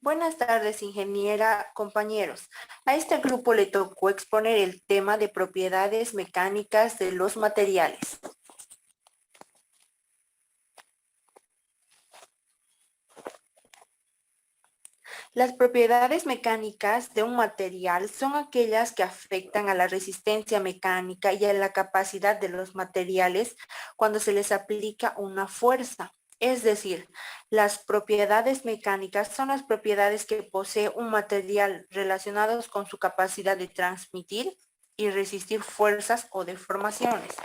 Buenas tardes, ingeniera, compañeros. A este grupo le tocó exponer el tema de propiedades mecánicas de los materiales. Las propiedades mecánicas de un material son aquellas que afectan a la resistencia mecánica y a la capacidad de los materiales cuando se les aplica una fuerza. Es decir, las propiedades mecánicas son las propiedades que posee un material relacionados con su capacidad de transmitir y resistir fuerzas o deformaciones.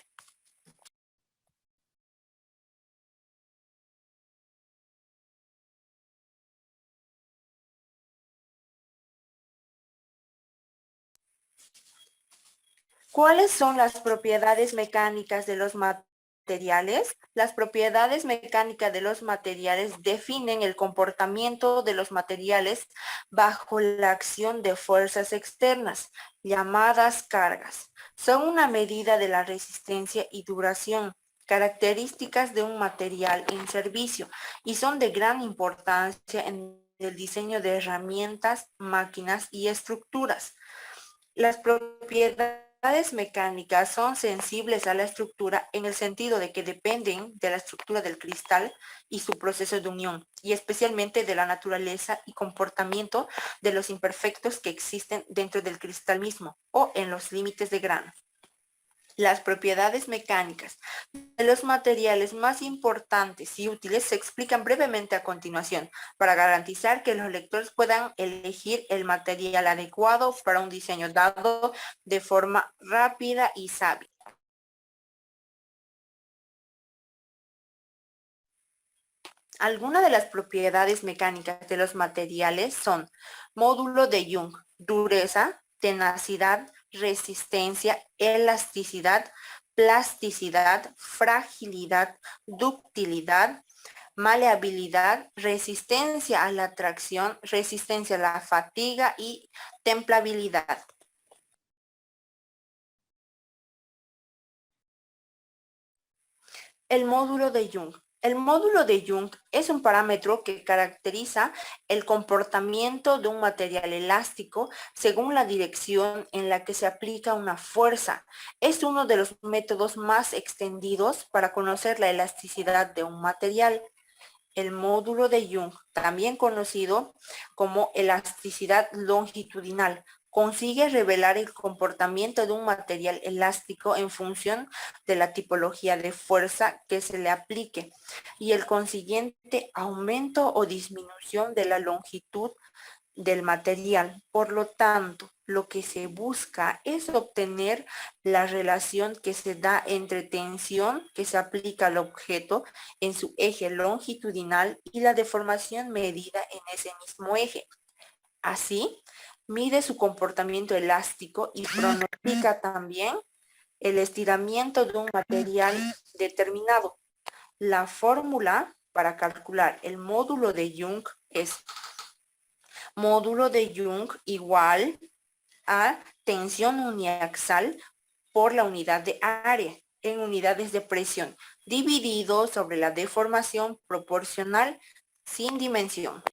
¿Cuáles son las propiedades mecánicas de los materiales? Las propiedades mecánicas de los materiales definen el comportamiento de los materiales bajo la acción de fuerzas externas, llamadas cargas. Son una medida de la resistencia y duración, características de un material en servicio, y son de gran importancia en el diseño de herramientas, máquinas y estructuras. Las propiedades mecánicas son sensibles a la estructura en el sentido de que dependen de la estructura del cristal y su proceso de unión, y especialmente de la naturaleza y comportamiento de los imperfectos que existen dentro del cristal mismo o en los límites de grano. Las propiedades mecánicas de los materiales más importantes y útiles se explican brevemente a continuación para garantizar que los lectores puedan elegir el material adecuado para un diseño dado de forma rápida y sabia. Algunas de las propiedades mecánicas de los materiales son módulo de Young, dureza, tenacidad, resistencia, elasticidad, plasticidad, fragilidad, ductilidad, maleabilidad, resistencia a la tracción, resistencia a la fatiga y templabilidad. El módulo de Young. El módulo de Young es un parámetro que caracteriza el comportamiento de un material elástico según la dirección en la que se aplica una fuerza. Es uno de los métodos más extendidos para conocer la elasticidad de un material. El módulo de Young, también conocido como elasticidad longitudinal, consigue revelar el comportamiento de un material elástico en función de la tipología de fuerza que se le aplique y el consiguiente aumento o disminución de la longitud del material. Por lo tanto, lo que se busca es obtener la relación que se da entre tensión que se aplica al objeto en su eje longitudinal y la deformación medida en ese mismo eje. Así, mide su comportamiento elástico y pronostica también el estiramiento de un material determinado. La fórmula para calcular el módulo de Young es módulo de Young igual a tensión uniaxial por la unidad de área en unidades de presión, dividido sobre la deformación proporcional sin dimensión.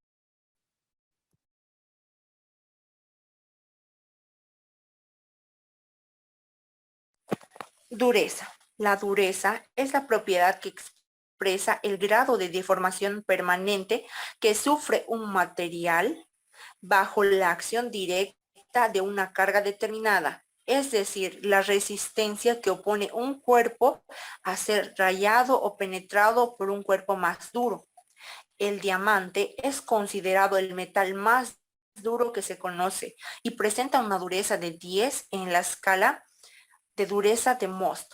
Dureza. La dureza es la propiedad que expresa el grado de deformación permanente que sufre un material bajo la acción directa de una carga determinada, es decir, la resistencia que opone un cuerpo a ser rayado o penetrado por un cuerpo más duro. El diamante es considerado el metal más duro que se conoce y presenta una dureza de 10 en la escala de dureza de Mohs.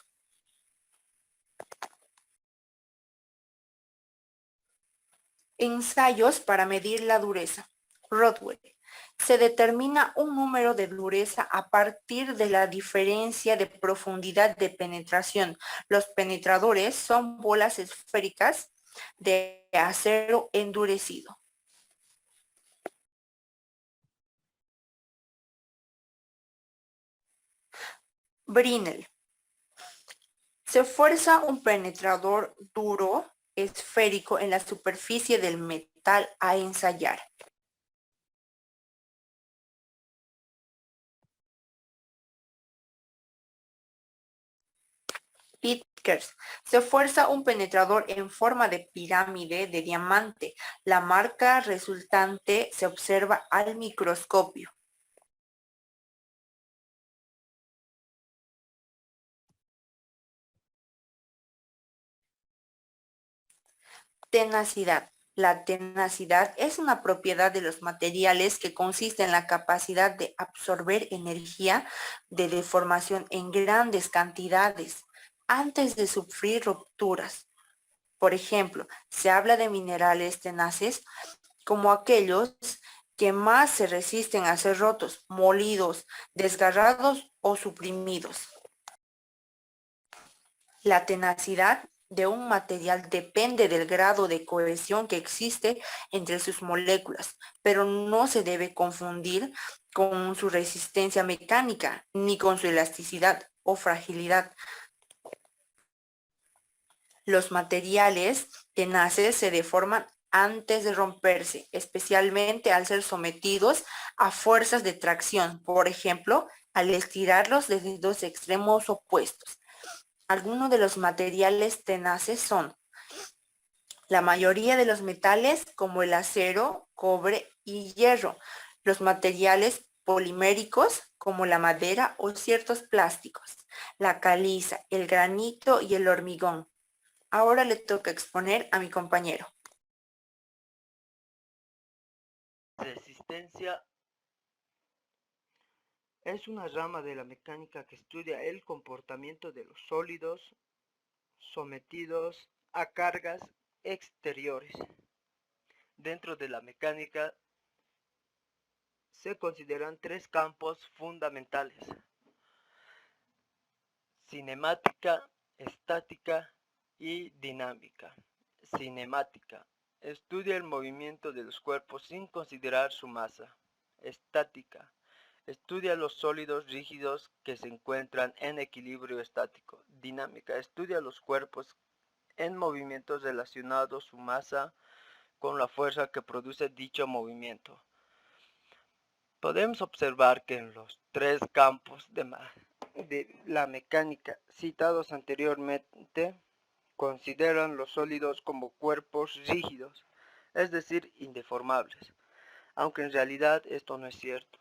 Ensayos para medir la dureza. Rodwell. Se determina un número de dureza a partir de la diferencia de profundidad de penetración. Los penetradores son bolas esféricas de acero endurecido. Brinell. Se fuerza un penetrador duro esférico en la superficie del metal a ensayar. Vickers. Se fuerza un penetrador en forma de pirámide de diamante. La marca resultante se observa al microscopio. Tenacidad. La tenacidad es una propiedad de los materiales que consiste en la capacidad de absorber energía de deformación en grandes cantidades antes de sufrir rupturas. Por ejemplo, se habla de minerales tenaces como aquellos que más se resisten a ser rotos, molidos, desgarrados o suprimidos. La tenacidad de un material depende del grado de cohesión que existe entre sus moléculas, pero no se debe confundir con su resistencia mecánica ni con su elasticidad o fragilidad. Los materiales tenaces se deforman antes de romperse, especialmente al ser sometidos a fuerzas de tracción, por ejemplo, al estirarlos desde dos extremos opuestos. Algunos de los materiales tenaces son la mayoría de los metales como el acero, cobre y hierro, los materiales poliméricos como la madera o ciertos plásticos, la caliza, el granito y el hormigón. Ahora le toca exponer a mi compañero. Resistencia es una rama de la mecánica que estudia el comportamiento de los sólidos sometidos a cargas exteriores. Dentro de la mecánica se consideran tres campos fundamentales: cinemática, estática y dinámica. Cinemática: estudia el movimiento de los cuerpos sin considerar su masa. Estática: estudia los sólidos rígidos que se encuentran en equilibrio estático. Dinámica: estudia los cuerpos en movimientos relacionados su masa con la fuerza que produce dicho movimiento. Podemos observar que en los tres campos de la mecánica citados anteriormente consideran los sólidos como cuerpos rígidos, es decir, indeformables, aunque en realidad esto no es cierto.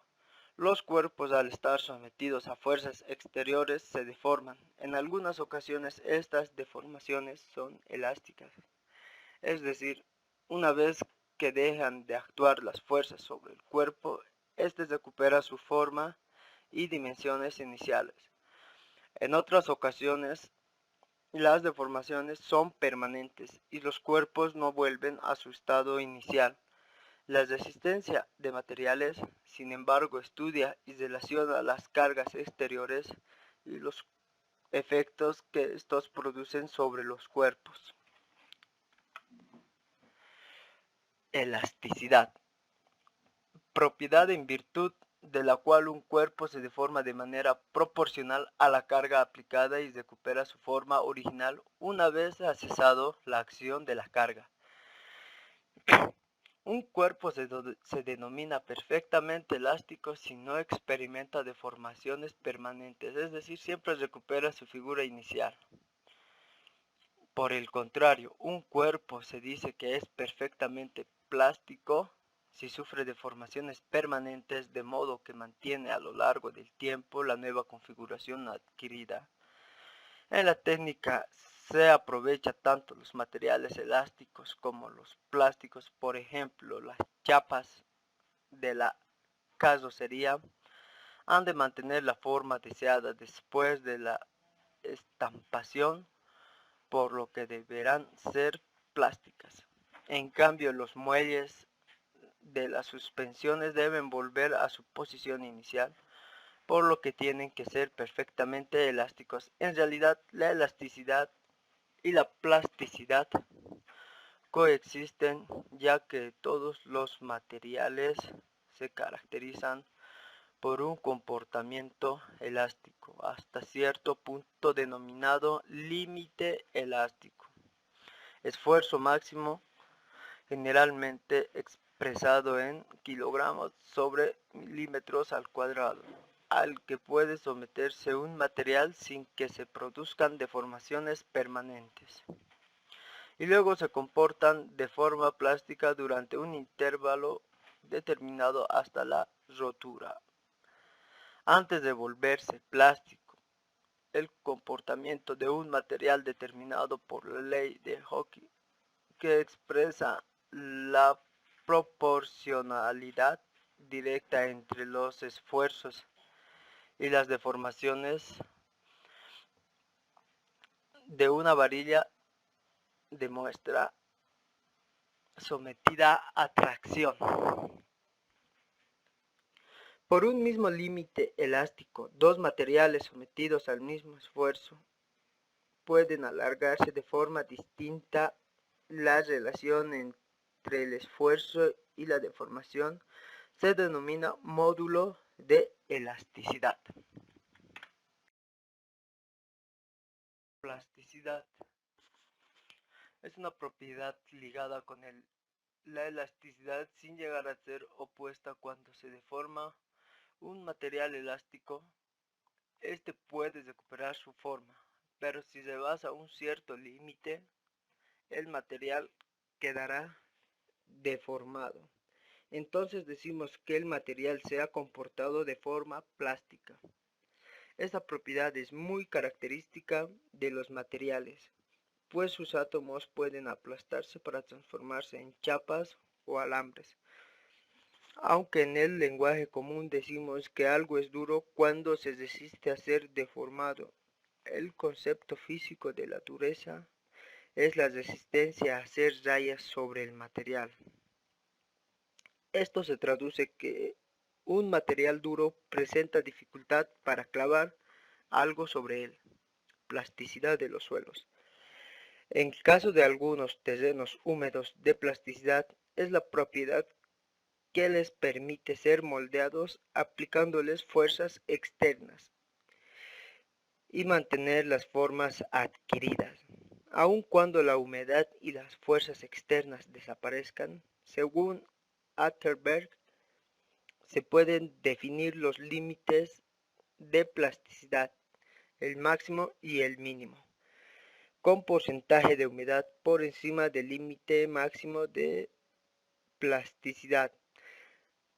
Los cuerpos, al estar sometidos a fuerzas exteriores, se deforman. En algunas ocasiones estas deformaciones son elásticas, es decir, una vez que dejan de actuar las fuerzas sobre el cuerpo, éste recupera su forma y dimensiones iniciales. En otras ocasiones, las deformaciones son permanentes y los cuerpos no vuelven a su estado inicial. La resistencia de materiales, sin embargo, estudia y relaciona las cargas exteriores y los efectos que estos producen sobre los cuerpos. Elasticidad: propiedad en virtud de la cual un cuerpo se deforma de manera proporcional a la carga aplicada y recupera su forma original una vez ha cesado la acción de la carga. Un cuerpo se denomina perfectamente elástico si no experimenta deformaciones permanentes, es decir, siempre recupera su figura inicial. Por el contrario, un cuerpo se dice que es perfectamente plástico si sufre deformaciones permanentes, de modo que mantiene a lo largo del tiempo la nueva configuración adquirida. En la técnica se aprovecha tanto los materiales elásticos como los plásticos. Por ejemplo, las chapas de la carrocería han de mantener la forma deseada después de la estampación, por lo que deberán ser plásticas. En cambio, los muelles de las suspensiones deben volver a su posición inicial, por lo que tienen que ser perfectamente elásticos. En realidad, la elasticidad y la plasticidad coexisten, ya que todos los materiales se caracterizan por un comportamiento elástico hasta cierto punto denominado límite elástico. Esfuerzo máximo, generalmente expresado en kilogramos sobre milímetros al cuadrado. al que puede someterse un material sin que se produzcan deformaciones permanentes, y luego se comportan de forma plástica durante un intervalo determinado hasta la rotura. Antes de volverse plástico, el comportamiento de un material determinado por la ley de Hooke, que expresa la proporcionalidad directa entre los esfuerzos y las deformaciones de una varilla de muestra sometida a tracción por un mismo límite elástico. Dos materiales sometidos al mismo esfuerzo pueden alargarse de forma distinta. La relación entre el esfuerzo y la deformación se denomina módulo de elasticidad. Plasticidad es una propiedad ligada con la elasticidad sin llegar a ser opuesta. Cuando se deforma un material elástico, este puede recuperar su forma, pero si se rebasa un cierto límite, el material quedará deformado. Entonces decimos que el material se ha comportado de forma plástica. Esta propiedad es muy característica de los materiales, pues sus átomos pueden aplastarse para transformarse en chapas o alambres. Aunque en el lenguaje común decimos que algo es duro cuando se resiste a ser deformado, el concepto físico de la dureza es la resistencia a hacer rayas sobre el material. Esto se traduce que un material duro presenta dificultad para clavar algo sobre él. Plasticidad de los suelos. En caso de algunos terrenos húmedos, de plasticidad es la propiedad que les permite ser moldeados aplicándoles fuerzas externas y mantener las formas adquiridas, aun cuando la humedad y las fuerzas externas desaparezcan. Según Atterberg, se pueden definir los límites de plasticidad, el máximo y el mínimo, con porcentaje de humedad por encima del límite máximo de plasticidad.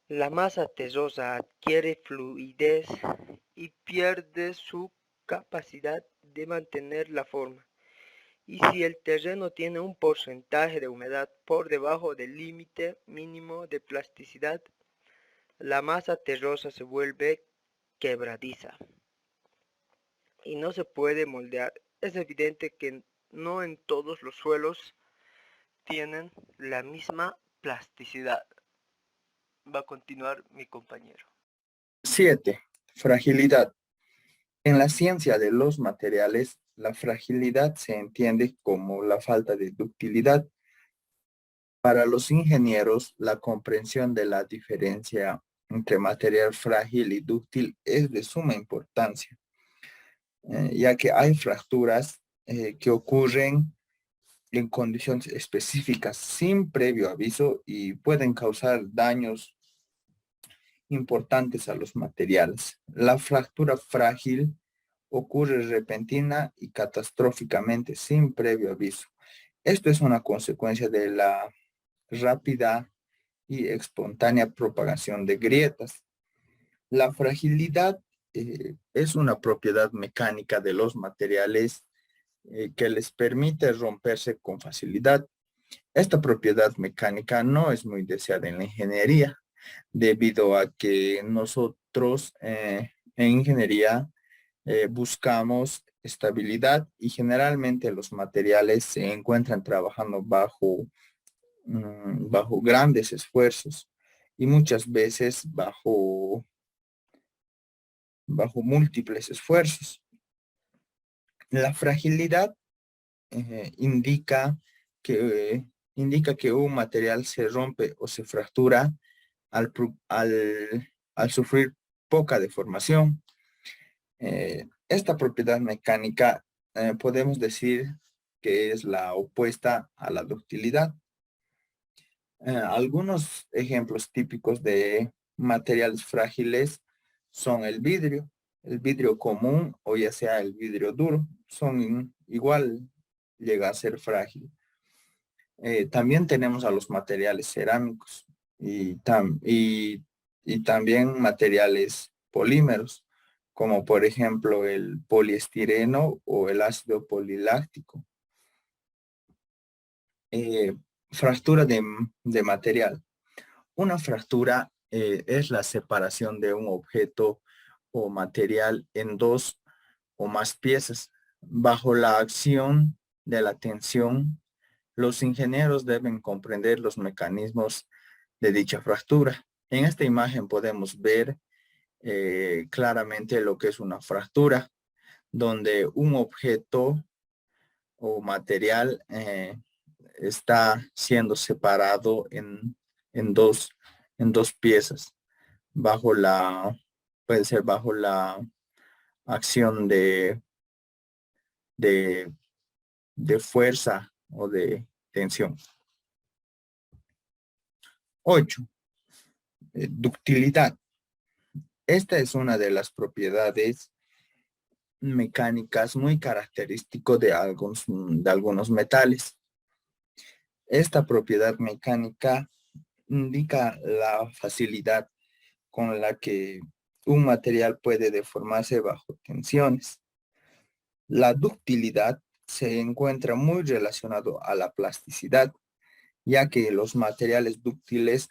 La masa terrosa adquiere fluidez y pierde su capacidad de mantener la forma. Y si el terreno tiene un porcentaje de humedad por debajo del límite mínimo de plasticidad, la masa terrosa se vuelve quebradiza y no se puede moldear. Es evidente que no en todos los suelos tienen la misma plasticidad. Va a continuar mi compañero. 7. Fragilidad. En la ciencia de los materiales, la fragilidad se entiende como la falta de ductilidad. Para los ingenieros, la comprensión de la diferencia entre material frágil y dúctil es de suma importancia, ya que hay fracturas que ocurren en condiciones específicas sin previo aviso y pueden causar daños importantes a los materiales. La fractura frágil ocurre repentina y catastróficamente sin previo aviso. Esto es una consecuencia de la rápida y espontánea propagación de grietas. La fragilidad es una propiedad mecánica de los materiales que les permite romperse con facilidad. Esta propiedad mecánica no es muy deseada en la ingeniería, debido a que nosotros en ingeniería buscamos estabilidad y generalmente los materiales se encuentran trabajando bajo grandes esfuerzos y muchas veces bajo múltiples esfuerzos. La fragilidad indica que un material se rompe o se fractura al sufrir poca deformación. Esta propiedad mecánica podemos decir que es la opuesta a la ductilidad. Algunos ejemplos típicos de materiales frágiles son el vidrio común o ya sea el vidrio duro, igual llega a ser frágil. También tenemos a los materiales cerámicos y también materiales polímeros, como por ejemplo el poliestireno o el ácido poliláctico. Fractura de material. Una fractura es la separación de un objeto o material en dos o más piezas. Bajo la acción de la tensión, los ingenieros deben comprender los mecanismos de dicha fractura. En esta imagen podemos ver claramente lo que es una fractura, donde un objeto o material está siendo separado en dos piezas puede ser bajo la acción de fuerza o de tensión. 8. Ductilidad. Esta es una de las propiedades mecánicas muy característico de algunos metales. Esta propiedad mecánica indica la facilidad con la que un material puede deformarse bajo tensiones. La ductilidad se encuentra muy relacionado a la plasticidad, ya que los materiales dúctiles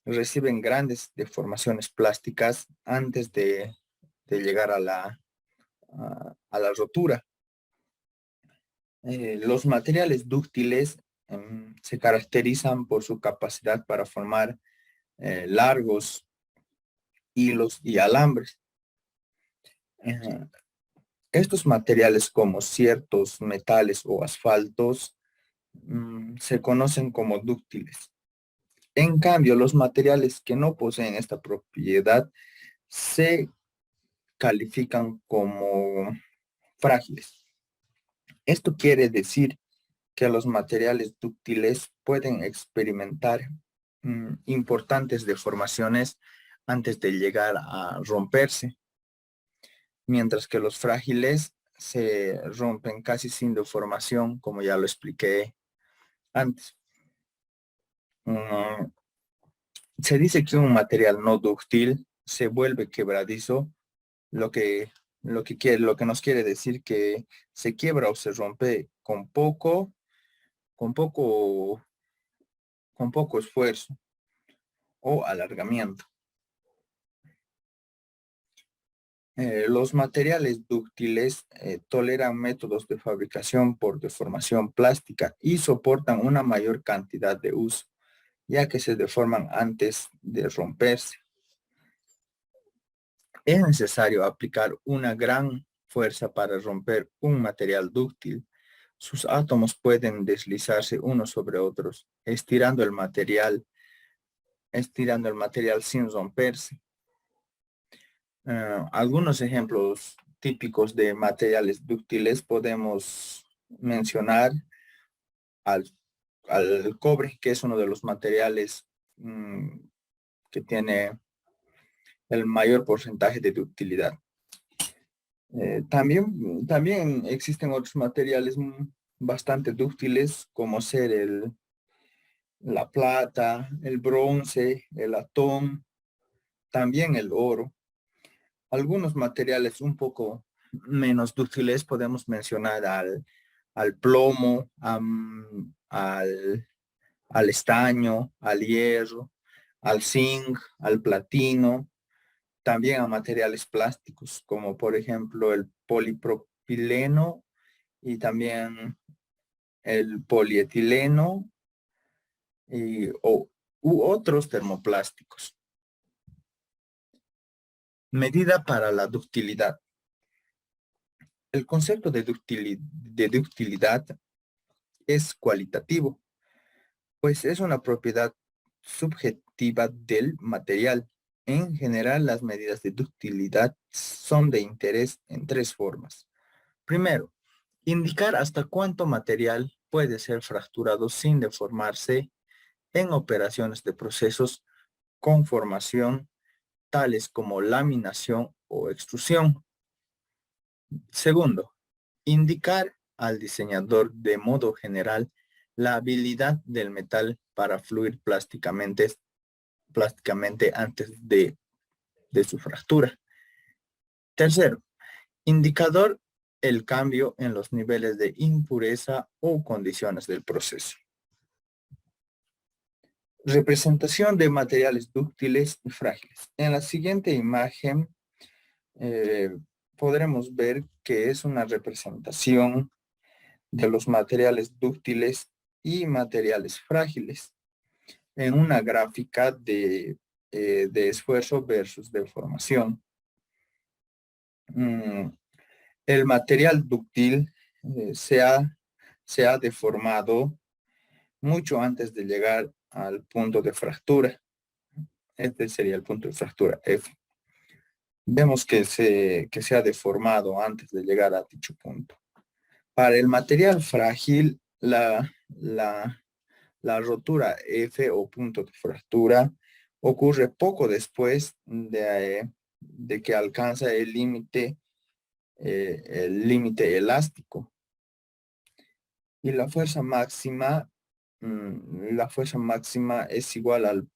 reciben grandes deformaciones plásticas antes de llegar a la rotura. Los materiales dúctiles se caracterizan por su capacidad para formar largos hilos y alambres. Estos materiales, como ciertos metales o asfaltos, se conocen como dúctiles. En cambio, los materiales que no poseen esta propiedad se califican como frágiles. Esto quiere decir que los materiales dúctiles pueden experimentar importantes deformaciones antes de llegar a romperse, mientras que los frágiles se rompen casi sin deformación, como ya lo expliqué antes. Se dice que un material no dúctil se vuelve quebradizo, lo que nos quiere decir que se quiebra o se rompe con poco esfuerzo o alargamiento. Los materiales dúctiles toleran métodos de fabricación por deformación plástica y soportan una mayor cantidad de uso, ya que se deforman antes de romperse. Es necesario aplicar una gran fuerza para romper un material dúctil. Sus átomos pueden deslizarse unos sobre otros, estirando el material sin romperse. Algunos ejemplos típicos de materiales dúctiles podemos mencionar al cobre, que es uno de los materiales que tiene el mayor porcentaje de ductilidad. También existen otros materiales bastante dúctiles, como ser la plata, el bronce, el latón, también el oro. Algunos materiales un poco menos dúctiles podemos mencionar al plomo, al estaño, al hierro, al zinc, al platino, también a materiales plásticos, como por ejemplo el polipropileno y también el polietileno u otros termoplásticos. Medida para la ductilidad. El concepto de ductilidad es cualitativo, pues es una propiedad subjetiva del material. En general, las medidas de ductilidad son de interés en tres formas. Primero, indicar hasta cuánto material puede ser fracturado sin deformarse en operaciones de procesos con formación tales como laminación o extrusión. Segundo, indicar al diseñador de modo general la habilidad del metal para fluir plásticamente antes de su fractura. Tercero, indicador el cambio en los niveles de impureza o condiciones del proceso. Representación de materiales dúctiles y frágiles. En la siguiente imagen podremos ver que es una representación de los materiales dúctiles y materiales frágiles en una gráfica de esfuerzo versus deformación. El material dúctil se ha deformado mucho antes de llegar al punto de fractura. Este sería el punto de fractura F. Vemos que se ha deformado antes de llegar a dicho punto. Para el material frágil, la rotura F o punto de fractura ocurre poco después de que alcanza el límite elástico. Y la fuerza máxima es igual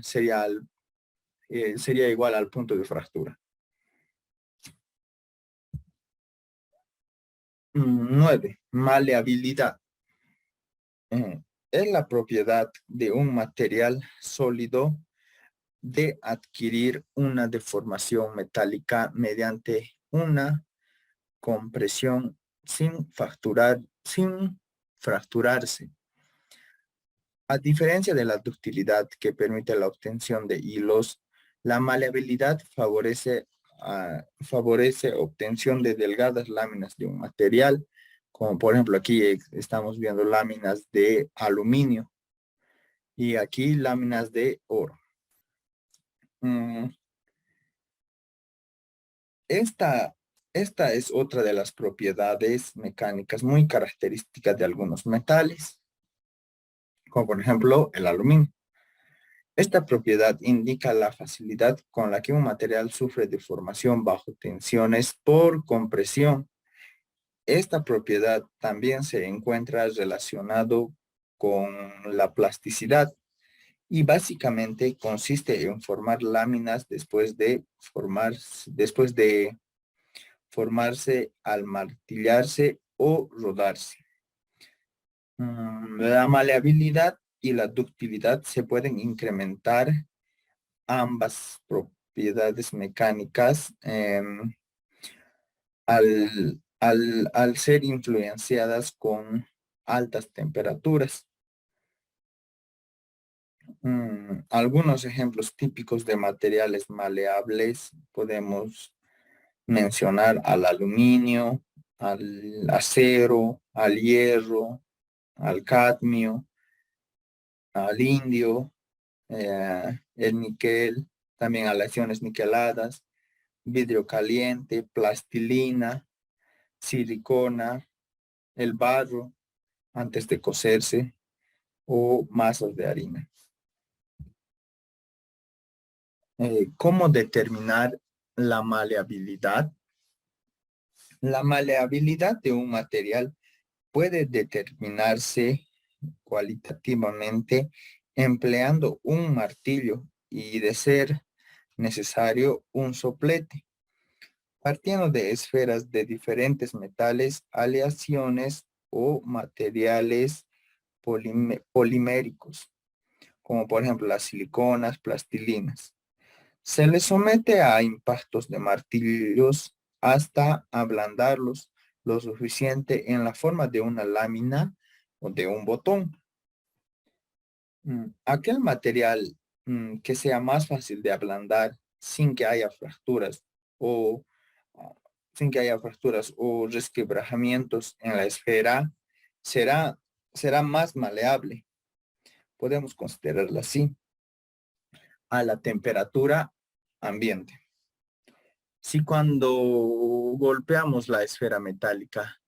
sería igual al punto de fractura. 9. Maleabilidad. Es la propiedad de un material sólido de adquirir una deformación metálica mediante una compresión sin fracturarse. A diferencia de la ductilidad que permite la obtención de hilos, la maleabilidad favorece obtención de delgadas láminas de un material, como por ejemplo aquí estamos viendo láminas de aluminio y aquí láminas de oro. Esta es otra de las propiedades mecánicas muy características de algunos metales, como por ejemplo el aluminio. Esta propiedad indica la facilidad con la que un material sufre deformación bajo tensiones por compresión. Esta propiedad también se encuentra relacionado con la plasticidad y básicamente consiste en formar láminas después de formarse al martillarse o rodarse. La maleabilidad y la ductilidad se pueden incrementar ambas propiedades mecánicas al ser influenciadas con altas temperaturas. Algunos ejemplos típicos de materiales maleables podemos mencionar al aluminio, al acero, al hierro, al cadmio, al indio, el níquel, también aleaciones niqueladas, vidrio caliente, plastilina, silicona, el barro antes de cocerse o masas de harina. ¿Cómo determinar la maleabilidad? La maleabilidad de un material puede determinarse cualitativamente empleando un martillo y, de ser necesario, un soplete. Partiendo de esferas de diferentes metales, aleaciones o materiales poliméricos, como por ejemplo las siliconas, plastilinas. Se les somete a impactos de martillos hasta ablandarlos lo suficiente en la forma de una lámina o de un botón. Aquel material que sea más fácil de ablandar sin que haya fracturas o resquebrajamientos en la esfera será más maleable. Podemos considerarla así. A la temperatura ambiente. Si cuando golpeamos la esfera metálica,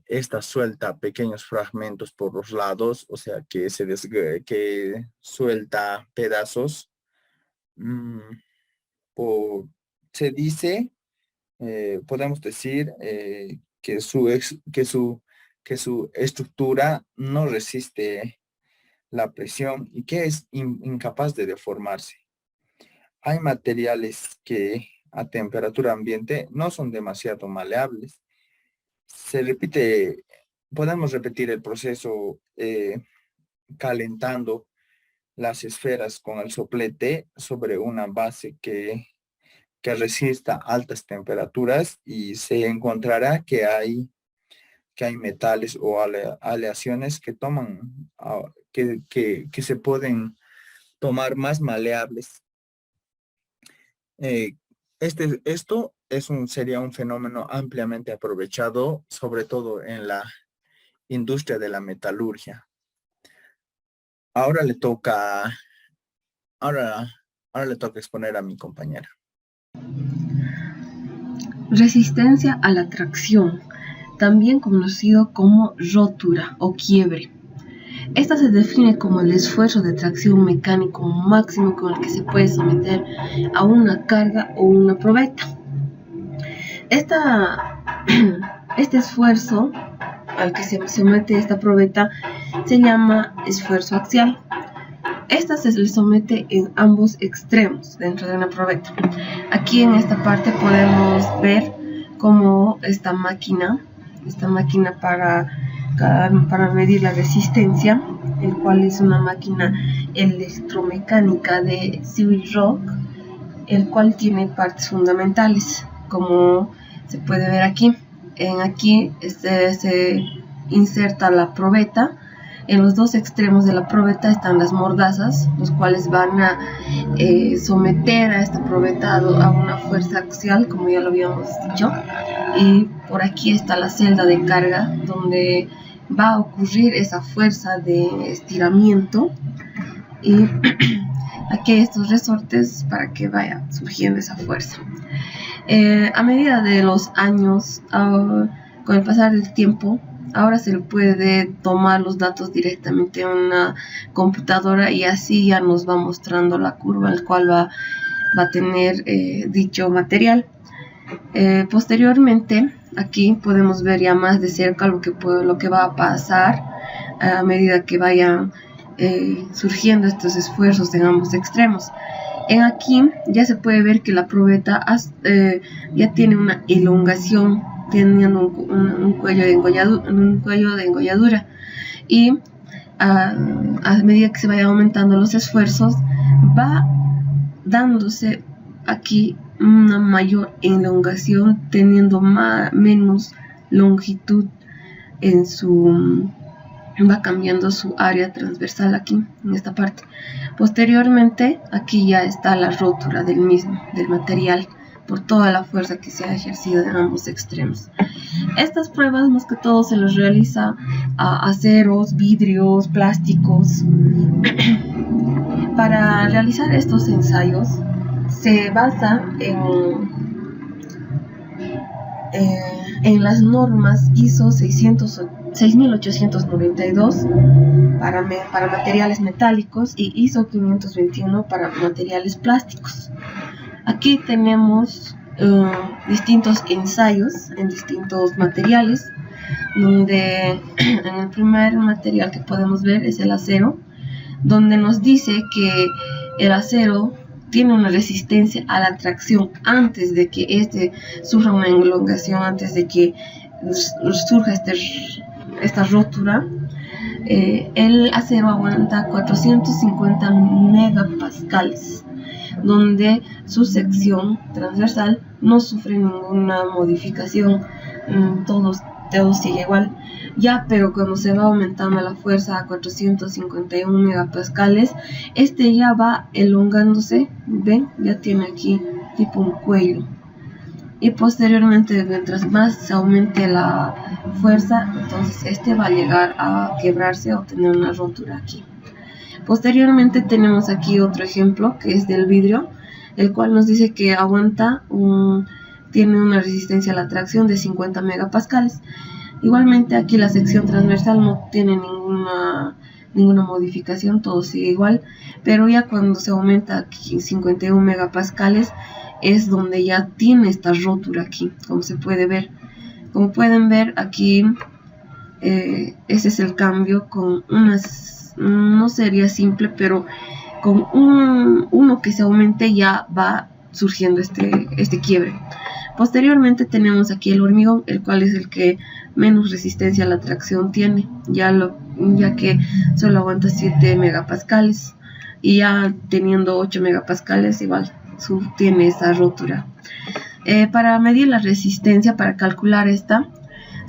esta suelta pequeños fragmentos por los lados, o sea que suelta pedazos, mm, po- se dice, podemos decir que su estructura no resiste la presión y que es incapaz de deformarse. Hay materiales que a temperatura ambiente no son demasiado maleables. Podemos repetir el proceso calentando las esferas con el soplete sobre una base que resista altas temperaturas y se encontrará que hay metales o aleaciones que que se pueden tomar más maleables. Sería un fenómeno ampliamente aprovechado, sobre todo en la industria de la metalurgia. Ahora le toca exponer a mi compañera. Resistencia a la tracción, también conocido como rotura o quiebre. Esta se define como el esfuerzo de tracción mecánico máximo con el que se puede someter a una carga o una probeta. Este esfuerzo al que se somete esta probeta se llama esfuerzo axial. Esta se le somete en ambos extremos dentro de una probeta. Aquí en esta parte podemos ver cómo esta máquina para medir la resistencia, el cual es una máquina electromecánica de Civil Rock, el cual tiene partes fundamentales, como se puede ver aquí. Aquí se inserta la probeta. En los dos extremos de la probeta están las mordazas, los cuales van a someter a esta probeta a una fuerza axial, como ya lo habíamos dicho. Y por aquí está la celda de carga, donde va a ocurrir esa fuerza de estiramiento. Y aquí hay estos resortes para que vaya surgiendo esa fuerza. A medida de los años, con el pasar del tiempo, ahora se le puede tomar los datos directamente en una computadora y así ya nos va mostrando la curva al cual va a tener dicho material. Posteriormente, aquí podemos ver ya más de cerca lo que va a pasar a medida que vayan surgiendo estos esfuerzos en ambos extremos. Aquí ya se puede ver que la probeta ya tiene una elongación, teniendo un cuello de engolladura, y a medida que se vayan aumentando los esfuerzos va dándose aquí una mayor elongación, teniendo menos longitud va cambiando su área transversal aquí en esta parte. Posteriormente aquí ya está la rotura del material por toda la fuerza que se ha ejercido en ambos extremos. Estas pruebas más que todo se les realiza a aceros, vidrios, plásticos. Para realizar estos ensayos se basa en las normas ISO 6892 para materiales metálicos y ISO 521 para materiales plásticos. Aquí tenemos distintos ensayos en distintos materiales, donde en el primer material que podemos ver es el acero, donde nos dice que el acero tiene una resistencia a la tracción antes de que este sufra una elongación, antes de que surja esta rotura. El acero aguanta 450 megapascales, donde su sección transversal no sufre ninguna modificación, todo sigue igual. Pero cuando se va aumentando la fuerza a 451 megapascales, ya va elongándose, ven, ya tiene aquí tipo un cuello, y posteriormente mientras más se aumente la fuerza, entonces va a llegar a quebrarse o tener una rotura aquí. Posteriormente tenemos aquí otro ejemplo que es del vidrio, el cual nos dice que tiene una resistencia a la tracción de 50 megapascales. Igualmente aquí la sección transversal no tiene ninguna ninguna modificación, todo sigue igual, pero ya cuando se aumenta aquí 51 megapascales es donde ya tiene esta rotura aquí, como se puede ver. Como pueden ver aquí, ese es el cambio con unas, no sería simple, pero con uno que se aumente ya va surgiendo este quiebre. Posteriormente tenemos aquí el hormigón, el cual es el que menos resistencia a la tracción tiene, ya que solo aguanta 7 megapascales, y ya teniendo 8 megapascales igual tiene esa rotura. Para medir la resistencia, para calcular esta,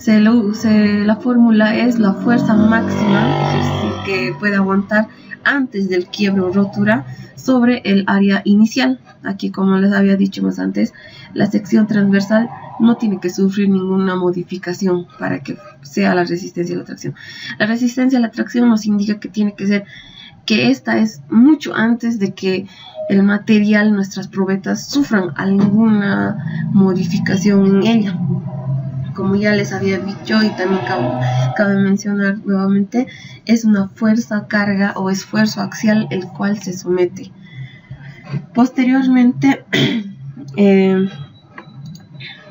la fórmula es la fuerza máxima que puede aguantar antes del quiebre o rotura sobre el área inicial. Aquí, como les había dicho más antes, la sección transversal no tiene que sufrir ninguna modificación para que sea la resistencia a la tracción. La resistencia a la tracción nos indica que tiene que ser que esta es mucho antes de que el material, nuestras probetas, sufran alguna modificación en ella. Como ya les había dicho y también cabe mencionar nuevamente, es una fuerza, carga o esfuerzo axial el cual se somete. Posteriormente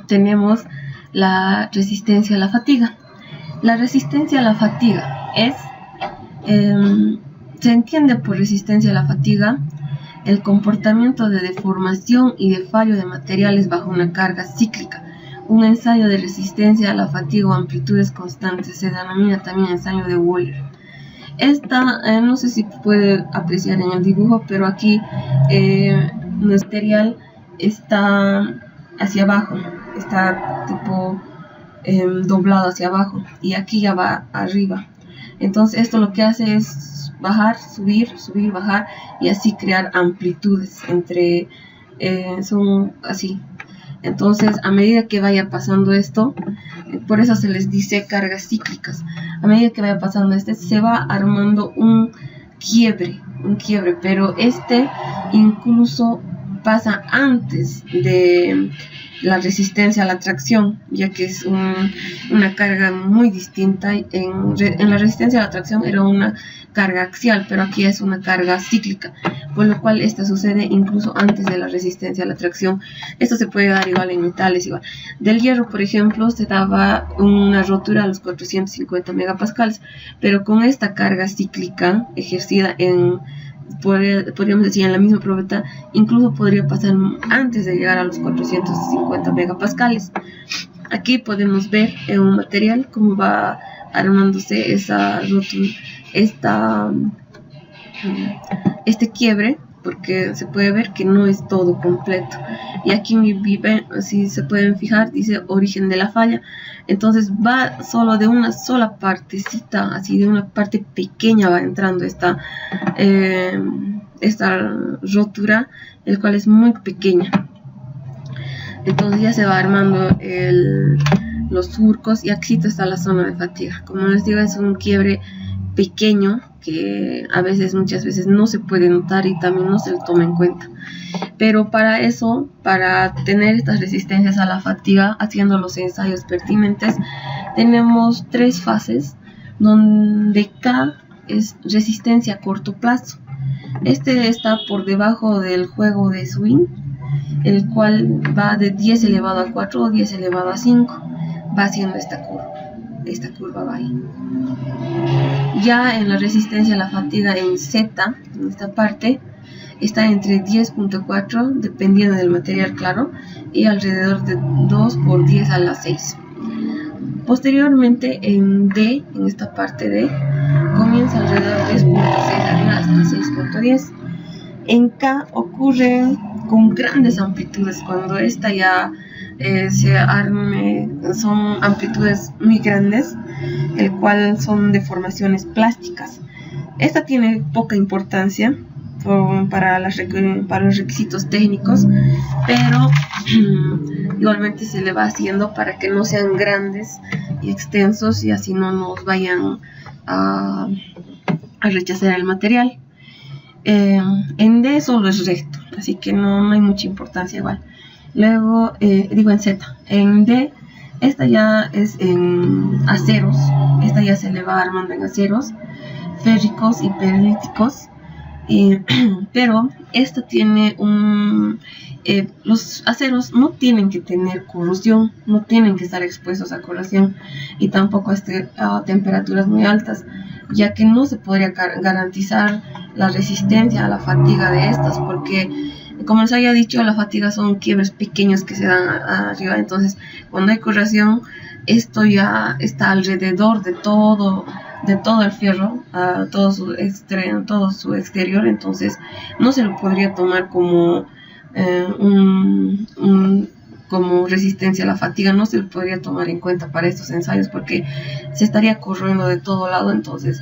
tenemos la resistencia a la fatiga. La resistencia a la fatiga se entiende por resistencia a la fatiga el comportamiento de deformación y de fallo de materiales bajo una carga cíclica. Un ensayo de resistencia a la fatiga o amplitudes constantes se denomina también ensayo de Wöhler. Esta, no sé si puede apreciar en el dibujo, pero aquí nuestro material está hacia abajo, está tipo doblado hacia abajo, y aquí ya va arriba. Entonces esto lo que hace es bajar, subir, subir, bajar, y así crear amplitudes son así. Entonces, a medida que vaya pasando esto, por eso se les dice cargas cíclicas. A medida que vaya pasando se va armando un quiebre, pero incluso pasa antes de la resistencia a la tracción, ya que es una carga muy distinta. En la resistencia a la tracción era una carga axial, pero aquí es una carga cíclica, por lo cual esta sucede incluso antes de la resistencia a la tracción. Esto se puede dar igual en metales, igual. Del hierro, por ejemplo, se daba una rotura a los 450 megapascales, pero con esta carga cíclica ejercida podríamos decir en la misma probeta, incluso podría pasar antes de llegar a los 450 megapascales. Aquí podemos ver en un material cómo va armándose esa rotura, este quiebre, porque se puede ver que no es todo completo. Y aquí, si se pueden fijar, dice origen de la falla. Entonces va solo de una sola partecita, así de una parte pequeña va entrando esta rotura, el cual es muy pequeña. Entonces ya se va armando los surcos, y aquí está la zona de fatiga. Como les digo, es un quiebre pequeño que muchas veces no se puede notar y también no se le toma en cuenta. Pero para eso, para tener estas resistencias a la fatiga, haciendo los ensayos pertinentes, tenemos 3 fases, donde K es resistencia a corto plazo. Está por debajo del juego de swing, el cual va de 10 elevado a 4 o 10 elevado a 5, va haciendo esta curva va ahí. Ya en la resistencia a la fatiga en Z, en esta parte, está entre 10.4, dependiendo del material, claro, y alrededor de 2 por 10 a la 6. Posteriormente en D, en esta parte D, comienza alrededor de 10.6 hasta 6.10. En K ocurre con grandes amplitudes, cuando esta ya se arme, son amplitudes muy grandes, el cual son deformaciones plásticas. Esta tiene poca importancia para los requisitos técnicos, pero igualmente se le va haciendo para que no sean grandes y extensos, y así no nos vayan a rechazar el material. En D solo es recto, así que no hay mucha importancia igual. Luego, en Z, en D, esta ya es en aceros, esta ya se le va armando en aceros, férricos y perlíticos, pero esto tiene los aceros no tienen que tener corrosión, no tienen que estar expuestos a corrosión y tampoco a temperaturas muy altas, ya que no se podría garantizar la resistencia a la fatiga de estas, porque como les había dicho, la fatiga son quiebres pequeños que se dan arriba. Entonces cuando hay corrosión, esto ya está alrededor de todo el fierro, todo su exterior, entonces no se lo podría tomar como como resistencia a la fatiga, no se lo podría tomar en cuenta para estos ensayos porque se estaría corriendo de todo lado. Entonces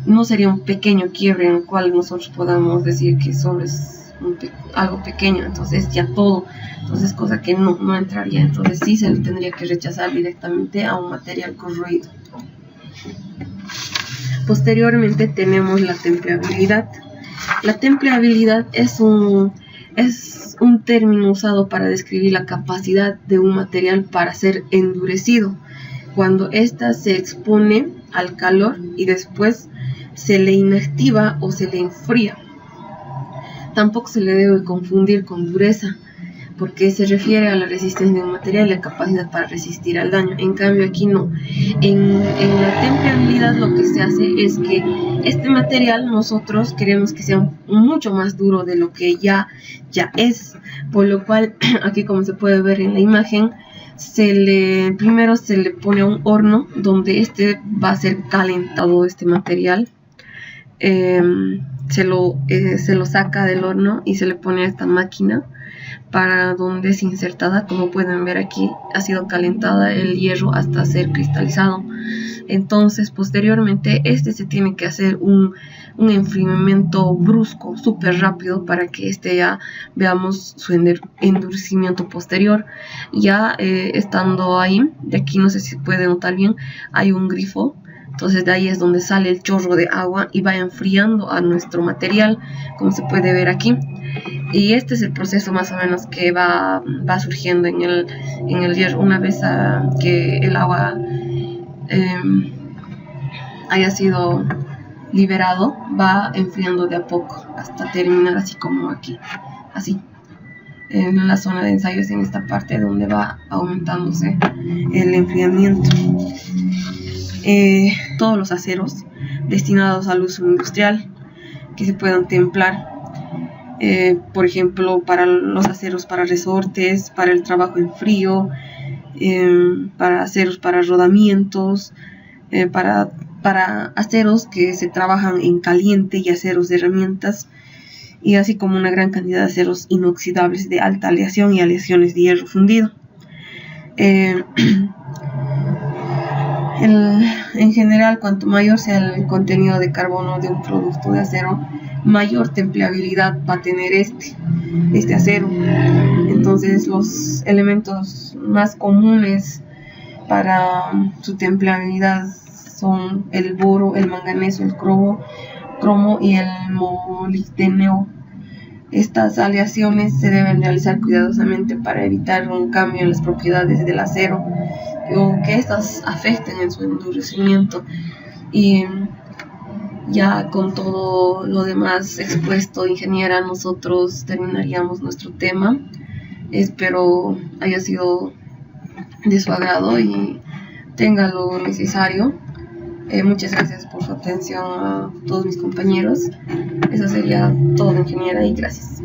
no sería un pequeño quiebre en el cual nosotros podamos decir que solo es algo pequeño, entonces ya todo, entonces cosa que no entraría. Entonces sí se le tendría que rechazar directamente a un material corroído. Posteriormente tenemos la templeabilidad. La templeabilidad es un término usado para describir la capacidad de un material para ser endurecido cuando ésta se expone al calor y después se le inactiva o se le enfría. Tampoco se le debe confundir con dureza, porque se refiere a la resistencia de un material y la capacidad para resistir al daño. En cambio aquí no. En la templeabilidad lo que se hace es que este material nosotros queremos que sea mucho más duro de lo que ya es, por lo cual aquí, como se puede ver en la imagen, primero se le pone a un horno donde va a ser calentado este material. Se lo saca del horno y se le pone a esta máquina para donde es insertada. Como pueden ver aquí, ha sido calentada el hierro hasta ser cristalizado. Entonces posteriormente se tiene que hacer un enfriamiento brusco, súper rápido, para que ya veamos su endurecimiento posterior. Ya estando ahí, de aquí no sé si puede notar bien, hay un grifo. Entonces de ahí es donde sale el chorro de agua y va enfriando a nuestro material, como se puede ver aquí. Y este es el proceso más o menos que va surgiendo en el hierro. Una vez que el agua haya sido liberado, va enfriando de a poco hasta terminar así como aquí, así. En la zona de ensayos, en esta parte donde va aumentándose el enfriamiento. Todos los aceros destinados al uso industrial que se puedan templar, por ejemplo para los aceros para resortes, para el trabajo en frío, para aceros para rodamientos, para aceros que se trabajan en caliente y aceros de herramientas, y así como una gran cantidad de aceros inoxidables de alta aleación y aleaciones de hierro fundido. En general, cuanto mayor sea el contenido de carbono de un producto de acero, mayor templeabilidad va a tener este acero. Entonces los elementos más comunes para su templeabilidad son el boro, el manganeso, el cromo y el molibdeno. Estas aleaciones se deben realizar cuidadosamente para evitar un cambio en las propiedades del acero o que estas afecten en su endurecimiento. Y ya con todo lo demás expuesto, ingeniera, nosotros terminaríamos nuestro tema. Espero haya sido de su agrado y tenga lo necesario. Muchas gracias por su atención a todos mis compañeros. Eso sería todo, ingeniera, y gracias.